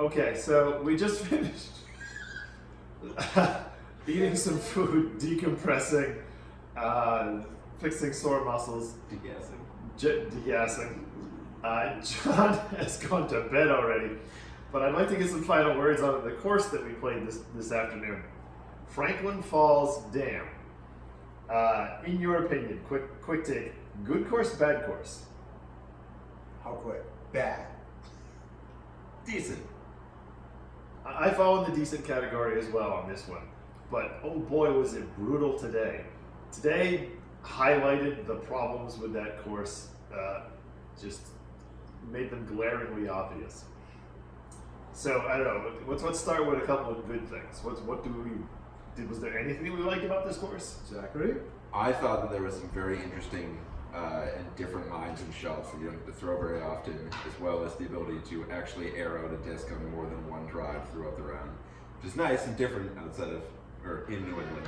Okay, so we just finished eating some food, decompressing, fixing sore muscles, degassing. John has gone to bed already, but I'd like to get some final words on the course that we played this afternoon. Franklin Falls Dam. In your opinion, quick take, good course, bad course? How quick? Bad. Decent. I fall in the decent category as well on this one, but oh boy was it brutal today. Today highlighted the problems with that course, just made them glaringly obvious. So I don't know, let's start with a couple of good things. Was there anything we liked about this course? Zachary? I thought that there was some very interesting and different lines and shots that you don't get to throw very often, as well as the ability to actually air out a disc on more than one drive throughout the round, which is nice and different in New England.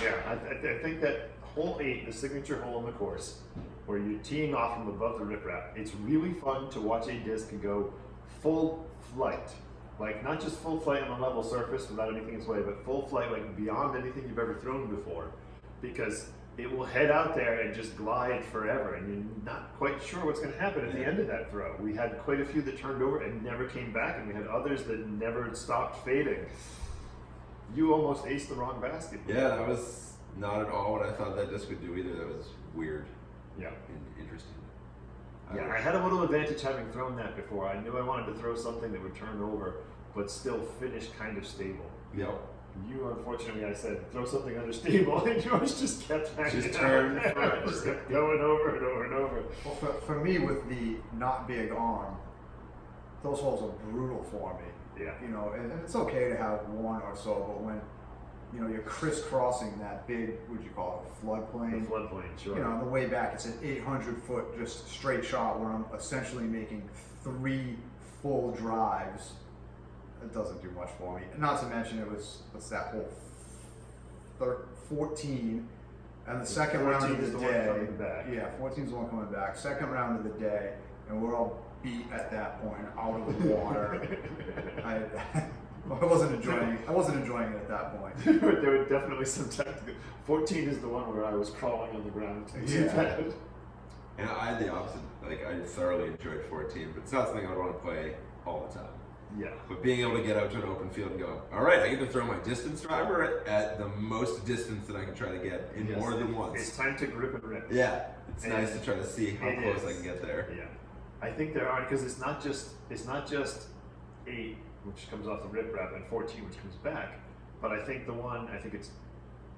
Yeah, I think that hole 8, the signature hole in the course, where you're teeing off from above the riprap, it's really fun to watch a disc go full flight. Like, not just full flight on a level surface without anything in its way, but full flight, like beyond anything you've ever thrown before. Because it will head out there and just glide forever, and you're not quite sure what's going to happen at the end of that throw. We had quite a few that turned over and never came back, and we had others that never stopped fading. You almost aced the wrong basket. Yeah, that was not at all what I thought that disc would do either. That was weird. Yeah. And interesting. Yeah, I had a little advantage having thrown that before. I knew I wanted to throw something that would turn over, but still finish kind of stable. Yep. You, unfortunately, I said, throw something unstable, and yours just kept hanging Just out. turned just kept going over and over and over. Well, for me, with the not big arm, those holes are brutal for me. Yeah. You know, and it's okay to have one or so, but when, you know, you're crisscrossing that big, what'd you call it, floodplain? The floodplain, sure. You know, on the way back, it's an 800-foot just straight shot where I'm essentially making 3 full drives. It doesn't do much for me. Not to mention it was, what's that whole 14, and the second round of the day. One coming back. Yeah, 14 is the one coming back. Second round of the day, and we're all beat at that point, out of the water. I wasn't enjoying it at that point. There were definitely some tactical. 14 is the one where I was crawling on the ground. Yeah. And I had the opposite. Like, I thoroughly enjoyed 14, but it's not something I would want to play all the time. Yeah. But being able to get out to an open field and go, all right, I get to throw my distance driver at the most distance that I can try to get in more than once. It's time to grip and rip. Yeah, it's nice to try to see how close I can get there. Yeah, I think there are, because it's not just 8, which comes off the riprap, and 14, which comes back. But I think it's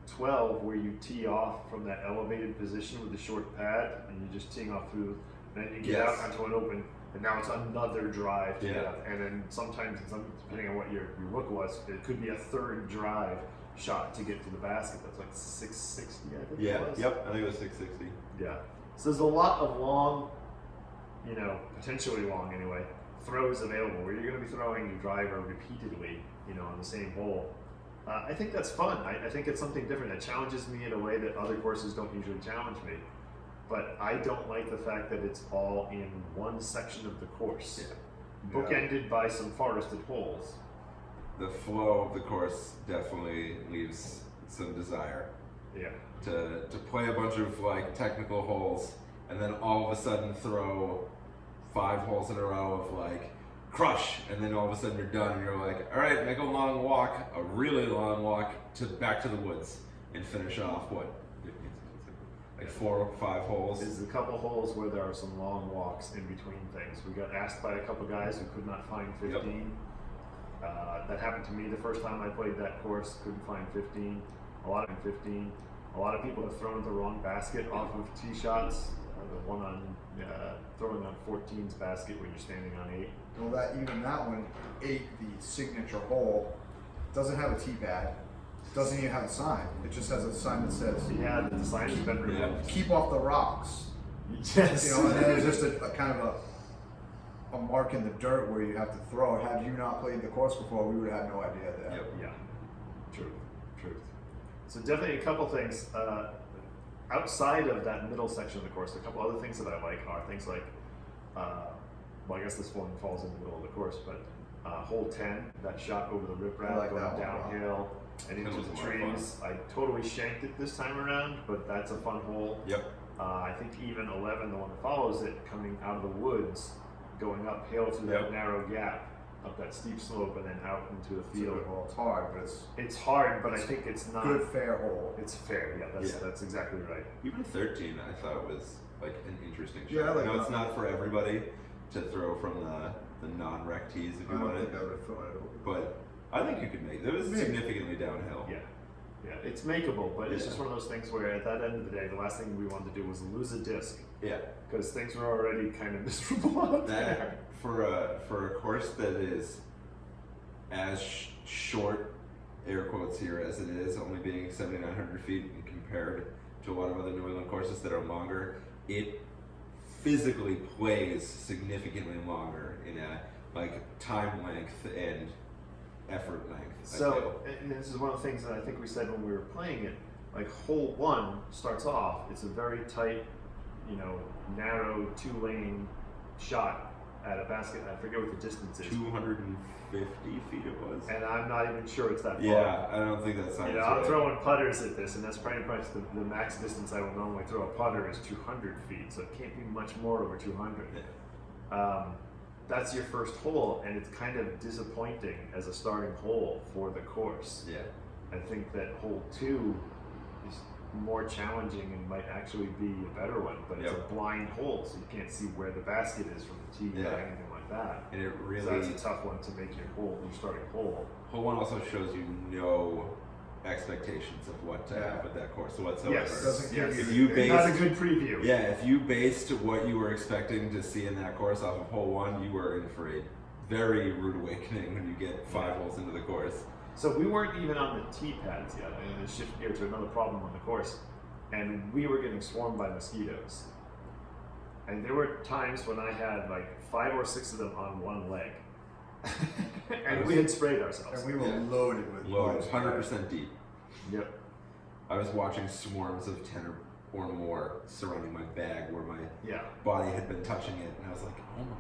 12, where you tee off from that elevated position with the short pad, and you're just teeing off through, and then you get out onto an open. And now it's another drive to get up. And then sometimes, depending on what your look was, it could be a third drive shot to get to the basket. That's like 660, I think it was. Yep, I think it was 660. Yeah. So there's a lot of long, potentially long anyway, throws available where you're going to be throwing your driver repeatedly, on the same hole. I think that's fun. I think it's something different. It challenges me in a way that other courses don't usually challenge me. But I don't like the fact that it's all in one section of the course, bookended by some forested holes. The flow of the course definitely leaves some desire. Yeah. To play a bunch of technical holes and then all of a sudden throw 5 holes in a row of crush, and then all of a sudden you're done and you're like, all right, make a long walk, a really long walk back to the woods and finish off 4 or 5 holes. There's a couple holes where there are some long walks in between things. We got asked by a couple guys who could not find 15. That happened to me the first time I played that course. Couldn't find 15. A lot of people have thrown the wrong basket off of tee shots. The one on throwing on 14's basket when you're standing on 8. Well, that one, 8, the signature hole, doesn't have a tee pad. Doesn't even have a sign. It just has a sign that says, the sign has been removed. Keep off the rocks. Yes. And then there's just a kind of a mark in the dirt where you have to throw. Had you not played the course before, we would have had no idea that. Yep. Yeah. Truth. So definitely a couple things outside of that middle section of the course. A couple other things that I like are things like, I guess this one falls in the middle of the course, but hole 10, that shot over the riprap, I like going that one, downhill and into That was the a lot of trees. I totally shanked it this time around, but that's a fun hole. Yep. I think even 11, the one that follows it, coming out of the woods, going uphill through that Yep. narrow gap, up that steep slope, and then out into the It's a field. good hole. It's hard, but It's hard, but I think it's not. good, fair hole. It's fair. Yeah, that's exactly right. Even 13, I thought was like an interesting shot. Yeah, I like know that. it's not for everybody to throw from the non-rec tees if I you don't want think it, I would have thrown it over. but I think you could make it. It was Maybe. significantly downhill. Yeah, yeah, it's makeable, but it's Yeah. just one of those things where at that end of the day, the last thing we wanted to do was lose a disc Yeah. because things were already kind of miserable out there. That for a course that is as short, air quotes here, as it is, only being 7,900 feet, and compared to a lot of other New England courses that are longer, it physically plays significantly longer in a like time length and effort length. I feel. So, and this is one of the things that I think we said when we were playing it. Like hole 1 starts off, it's a very tight, narrow 2-lane shot at a basket. I forget what the distance is, 250 feet it was. and I'm not even sure it's that far. Yeah, I don't think that sounds I'm right. throwing putters at this, and that's pretty much the max distance I would normally throw a putter is 200 feet, so it can't be much more over 200. Yeah. That's your first hole, and it's kind of disappointing as a starting hole for the course. Yeah. I think that hole 2 is more challenging and might actually be a better one, but it's Yep. a blind hole, so you can't see where the basket is from the tee or Yeah. anything like that. And it So really that's a tough one to make your starting hole. hole 1 also shows you no expectations of what to have with that course whatsoever. Yes, Doesn't give yes. If you Not a based good preview. Yeah, if you based what you were expecting to see in that course off of hole 1, you were in for a very rude awakening when you get 5 holes into the course. So we weren't even on the tee pads yet. I mean, let's shift here to another problem on the course, and we were getting swarmed by mosquitoes. And there were times when I had like 5 or 6 of them on one leg, and we had sprayed ourselves. And we were Yeah. loaded with Low, bugs. 100% deep. Yep. I was watching swarms of 10 or more surrounding my bag where my Yeah. body had been touching it, and I was like, oh my,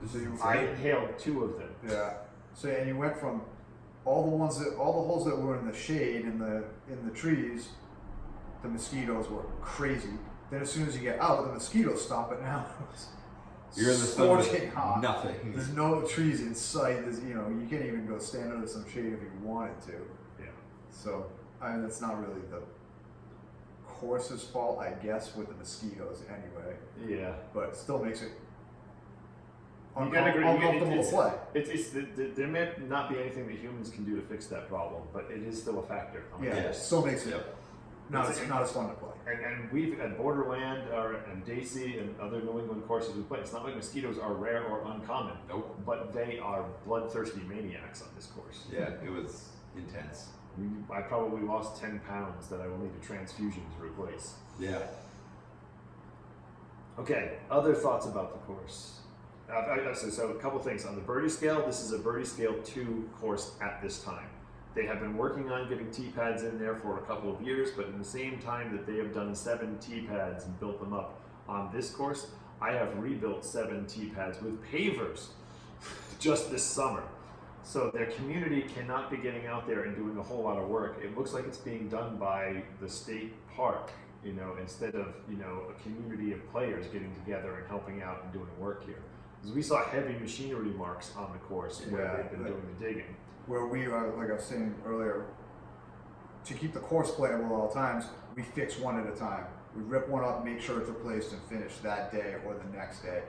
this So is you- I insane. inhaled 2 of them. Yeah. So and you went from all the holes that were in the shade in the trees, the mosquitoes were crazy. Then as soon as you get out, the mosquitoes stop it now. You're in the sun with scorching hot. nothing. There's no trees in sight. You can't even go stand under some shade if you wanted to. Yeah. So that's not really the course's fault, I guess, with the mosquitoes anyway. Yeah. But it still makes it You gotta agree. uncomfortable to play. There may not be anything that humans can do to fix that problem, but it is still a factor. on the Yeah, it course. still makes it Yep. not as fun to play. And we've at Borderland and Daisy and other New England courses we play. It's not like mosquitoes are rare or uncommon, Nope. but they are bloodthirsty maniacs on this course. Yeah, it was intense. I probably lost 10 pounds that I will need a transfusion to replace. Yeah. Okay, other thoughts about the course? So a couple things. On the birdie scale, this is a birdie scale 2 course at this time. They have been working on getting tee pads in there for a couple of years, but in the same time that they have done 7 tee pads and built them up on this course, I have rebuilt 7 tee pads with pavers just this summer. So their community cannot be getting out there and doing a whole lot of work. It looks like it's being done by the state park, instead of, a community of players getting together and helping out and doing work here. Because we saw heavy machinery marks on the course where Yeah, they've been doing the digging. Where we are, like I was saying earlier, to keep the course playable at all times, we fix one at a time. We rip one up, make sure it's replaced, and finish that day or the next day.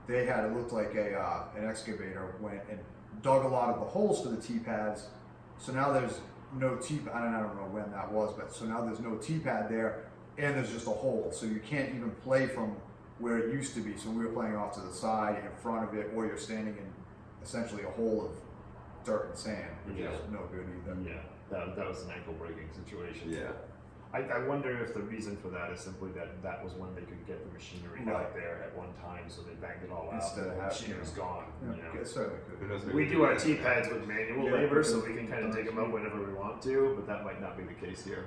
They had it looked like an excavator went and dug a lot of the holes for the tee pads. So now there's no tee. I don't know when that was, but so now there's no tee pad there, and there's just a hole. So you can't even play from where it used to be. So we were playing off to the side, in front of it, or you're standing in essentially a hole of dirt and sand, which Yeah. is no good either. Yeah, that was an ankle breaking situation. Yeah. I wonder if the reason for that is simply that was when they could get the machinery Right. out there at one time, so they banged it all out. Instead of and the having, machinery's gone. Yeah, it certainly Who could. knows, maybe We they do our did tee that. pads with manual Yeah, labor, so because- we can kind of dig them up whenever we want to, but that might not be the case here.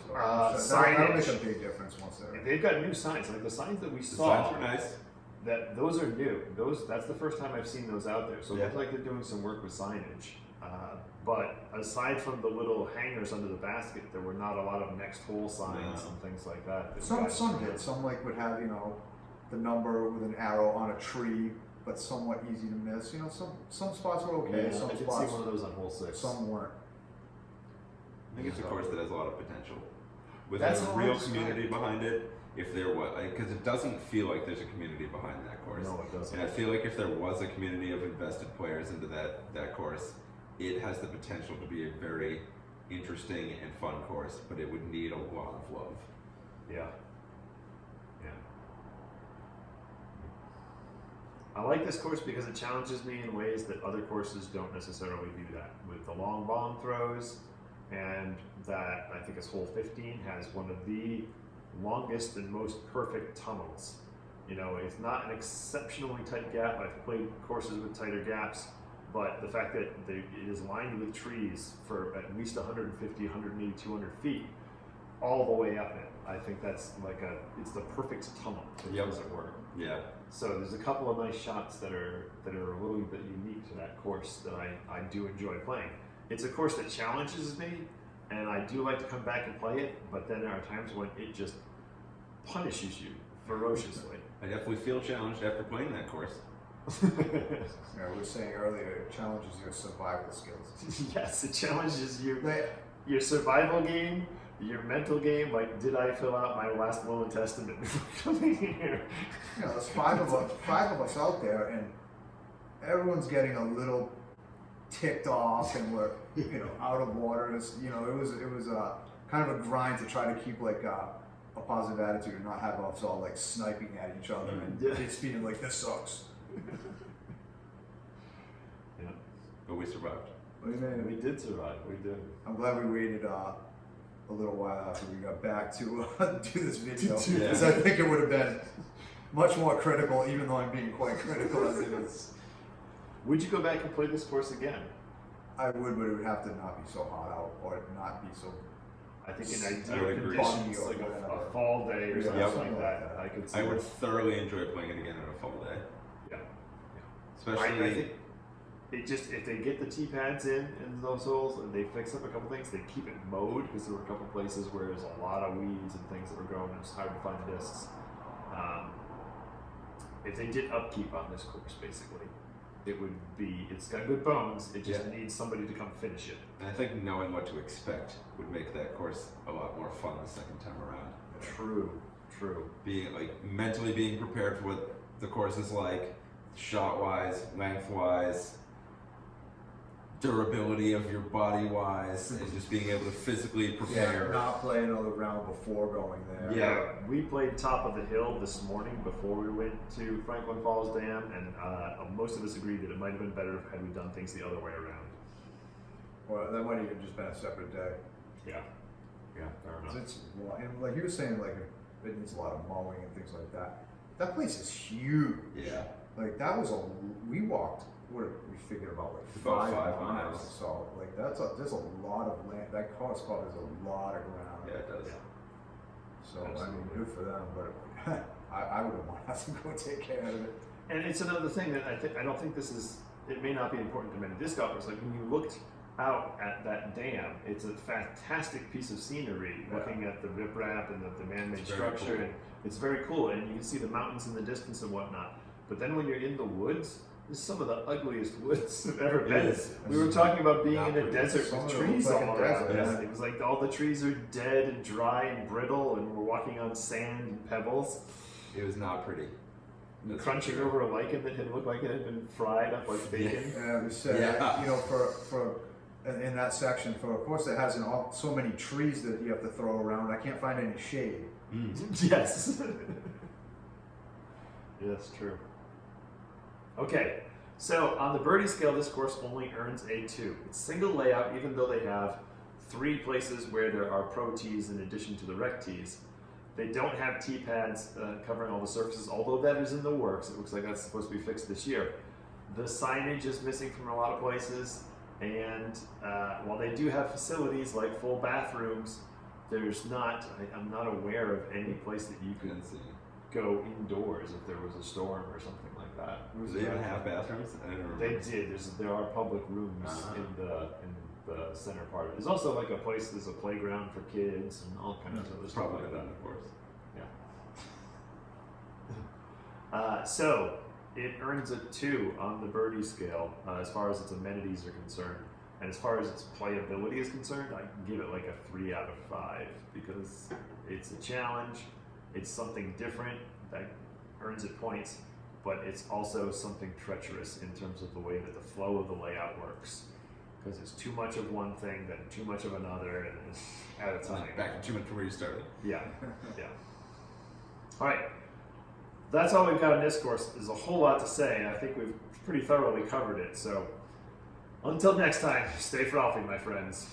So, that'll make signage. a big difference once they're. They've got new signs, like the signs that we The saw. signs were nice. those are new. That's the first time I've seen those out there. So it Yeah. looks like they're doing some work with signage. But aside from the little hangers under the basket, there were not a lot of next hole signs No. and things like that. Some guys some were did. doing. Some like would have, you know, the number with an arrow on a tree, but somewhat easy to miss. You know, some spots were okay. Yeah, Some I did see spots, one of those on hole 6. some weren't. I think it's a course that has a lot of potential. With That's a how real I describe community it. behind it, if there was, because it doesn't feel like there's a community behind that course. No, it doesn't. And I feel like if there was a community of invested players into that course, it has the potential to be a very interesting and fun course, but it would need a lot of love. Yeah. Yeah. I like this course because it challenges me in ways that other courses don't necessarily do that. With the long bomb throws, and that I think is hole 15 has one of the longest and most perfect tunnels. You know, it's not an exceptionally tight gap. I've played courses with tighter gaps, but the fact that it is lined with trees for at least 150, 180, 200 feet all the way up it. I think that's like it's the perfect tunnel, Yep. as it were. Yeah. So there's a couple of nice shots that are a little bit unique to that course that I do enjoy playing. It's a course that challenges me, and I do like to come back and play it, but then there are times when it just punishes you ferociously. I definitely feel challenged after playing that course. Yeah, we were saying earlier, it challenges your survival skills. Yes, it challenges you. They, Your survival game, your mental game, like did I fill out my last will and testament before coming here? you know, there's five of us out there, and everyone's getting a little ticked off, and we're, you know, out of water. It's, you know, it was kind of a grind to try to keep like a positive attitude and not have us all like sniping at each other and Yeah. it's feeling like this sucks. Yeah, But we survived. What do you mean? we did survive. We did. I'm glad we waited a little while after we got back to do this video, To do because I think it would have been much more critical, even though I'm being quite critical as it is. Would you go back and play this course again? I would, but it would have to not be so hot out, or not be so. I think in I ideal would agree. conditions, Foggy or like a whatever. fall day or Yeah, something Yep. like that, I could see. I would that. thoroughly enjoy playing it again on a full day. Yeah. Especially, I think it just, if they get the tee pads in those holes and they fix up a couple things, they keep it mowed, because there were a couple places where there's a lot of weeds and things that were growing and it's hard to find discs. If they did upkeep on this course, basically, it would be, it's got good bones, it just Yeah. needs somebody to come finish it. and I think knowing what to expect would make that course a lot more fun the second time around. True, true. Being like mentally being prepared for what the course is like, shot wise, length wise, durability of your body wise, and just being able to physically prepare. Not play another round before going there. Yeah, we played top of the hill this morning before we went to Franklin Falls Dam, and most of us agreed that it might have been better had we done things the other way around. Well, that might even just been a separate day. Yeah, yeah, fair 'Cause enough. it's, and like you were saying, like it needs a lot of mowing and things like that. That place is huge. Yeah. Like that was we walked. What did we figured about like About 5 5 miles. miles. So like there's a lot of land. That course covers a lot of ground. Yeah, it does. Yeah. So I mean, Absolutely. good for them, but I wouldn't want to have to go take care of it. And it's another thing that I don't think this is. It may not be important to many disc golfers. Like when you looked out at that dam, it's a fantastic piece of scenery. Yeah. Looking at the riprap and the man-made It's very structure, cool. and it's very cool. And you can see the mountains in the distance and whatnot. But then when you're in the woods, this is some of the ugliest woods I've ever been. is. We were talking about being Not in a pretty. desert Some with of it trees looks all like a around. desert, us. yeah. It was like all the trees are dead and dry and brittle, and we're walking on sand and pebbles, It was not pretty. That's crunching for sure. over a lichen that had looked like it had been fried up like bacon. And we said, Yeah. you know, for in that section, for a course that has so many trees that you have to throw around, I can't find any shade. Mm. Yes. Yes, true. Okay, so on the birdie scale, this course only earns a 2. It's single layout, even though they have 3 places where there are pro tees in addition to the rec tees. They don't have tee pads covering all the surfaces, although that is in the works. It looks like that's supposed to be fixed this year. The signage is missing from a lot of places, and while they do have facilities like full bathrooms, there's not. I'm not aware of any place that you can Couldn't see. go indoors if there was a storm or something like that. Do they even have bathrooms? I don't remember. They did. There are public rooms in the center part of it. There's also like a place. There's a playground for kids and all kinds of other stuff Probably like that, that. of course. So it earns a 2 on the birdie scale as far as its amenities are concerned, and as far as its playability is concerned, I can give it like a 3 out of 5 because it's a challenge. It's something different that earns it points, but it's also something treacherous in terms of the way that the flow of the layout works. Because it's too much of one thing, then too much of another, and it's at a time. Back in 2 minutes where you started. Yeah, yeah. All right, that's all we've got in this course. There's a whole lot to say, and I think we've pretty thoroughly covered it. So until next time, stay frothy, my friends.